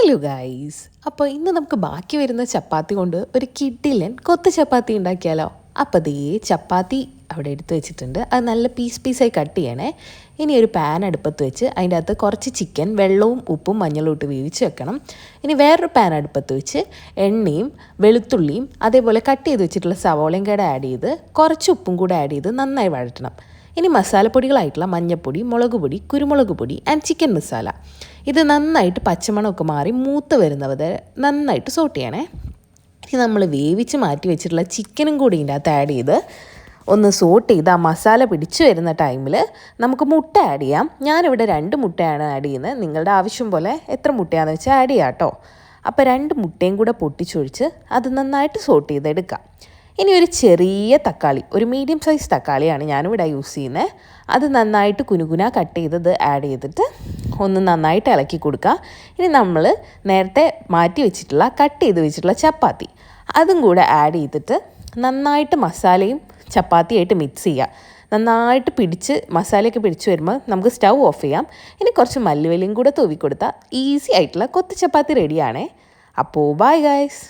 Hello guys, അപ്പോൾ ഇന്ന് നമുക്ക് ബാക്കി വരുന്ന ചപ്പാത്തി കൊണ്ട് ഒരു കിഡിലൻ കൊത്ത് ചപ്പാത്തി ഉണ്ടാക്കിയാലോ. അപ്പോൾ ദേ ചപ്പാത്തി അവിടെ എടുത്ത് വെച്ചിട്ടുണ്ട്. അത് നല്ല പീസായി കട്ട് ചെയ്യണേ. ഇനി ഒരു പാൻ അടുപ്പത്ത് വെച്ച് അതിൻ്റെ അകത്ത് കുറച്ച് ചിക്കൻ വെള്ളവും ഉപ്പും മഞ്ഞളും ഇട്ട് വേവിച്ച് വെക്കണം. ഇനി വേറൊരു പാൻ അടുപ്പത്ത് വെച്ച് എണ്ണയും വെളുത്തുള്ളിയും അതേപോലെ കട്ട് ചെയ്ത് വെച്ചിട്ടുള്ള സവോളയും കൂടെ ആഡ് ചെയ്ത് കുറച്ച് ഉപ്പും കൂടെ ആഡ് ചെയ്ത് നന്നായി വഴറ്റണം. ഇനി മസാലപ്പൊടികളായിട്ടുള്ള മഞ്ഞൾപ്പൊടി, മുളക് പൊടി, കുരുമുളക് പൊടി ആൻഡ് ചിക്കൻ മസാല ഇത് നന്നായിട്ട് പച്ചമണമൊക്കെ മാറി മൂത്ത് വരുന്നവരെ നന്നായിട്ട് സോട്ട് ചെയ്യണേ. ഇനി നമ്മൾ വേവിച്ച് മാറ്റി വെച്ചിട്ടുള്ള ചിക്കനും കൂടി ഇതിൻ്റെ അകത്ത് ആഡ് ചെയ്ത് ഒന്ന് സോട്ട് ചെയ്ത് ആ മസാല പിടിച്ചു വരുന്ന ടൈമിൽ നമുക്ക് മുട്ട ആഡ് ചെയ്യാം. ഞാനിവിടെ 2 മുട്ടയാണ് ആഡ് ചെയ്യുന്നത്. നിങ്ങളുടെ ആവശ്യം പോലെ എത്ര മുട്ടയാണെന്ന് വെച്ചാൽ ആഡ് ചെയ്യാം കേട്ടോ. അപ്പോൾ 2 മുട്ടയും കൂടെ പൊട്ടിച്ചൊഴിച്ച് അത് നന്നായിട്ട് സോട്ട് ചെയ്തെടുക്കാം. ഇനി ഒരു ചെറിയ തക്കാളി, ഒരു മീഡിയം സൈസ് തക്കാളിയാണ് ഞാനിവിടെ യൂസ് ചെയ്യുന്നത്. അത് നന്നായിട്ട് കുനുകുന കട്ട് ചെയ്തത് ആഡ് ചെയ്തിട്ട് ഒന്ന് നന്നായിട്ട് ഇളക്കി കൊടുക്കുക. ഇനി നമ്മൾ നേരത്തെ മാറ്റി വെച്ചിട്ടുള്ള കട്ട് ചെയ്ത് വെച്ചിട്ടുള്ള ചപ്പാത്തി അതും കൂടെ ആഡ് ചെയ്തിട്ട് നന്നായിട്ട് മസാലയും ചപ്പാത്തിയായിട്ട് മിക്സ് ചെയ്യുക. നന്നായിട്ട് മസാലയൊക്കെ പിടിച്ച് വരുമ്പോൾ നമുക്ക് സ്റ്റൗ ഓഫ് ചെയ്യാം. ഇനി കുറച്ച് മല്ലിയിലയും കൂടെ തൂവി കൊടുത്താൽ ഈസി ആയിട്ടുള്ള കൊത്ത് ചപ്പാത്തി റെഡിയാണേ. അപ്പോൾ ബൈ ഗൈസ്.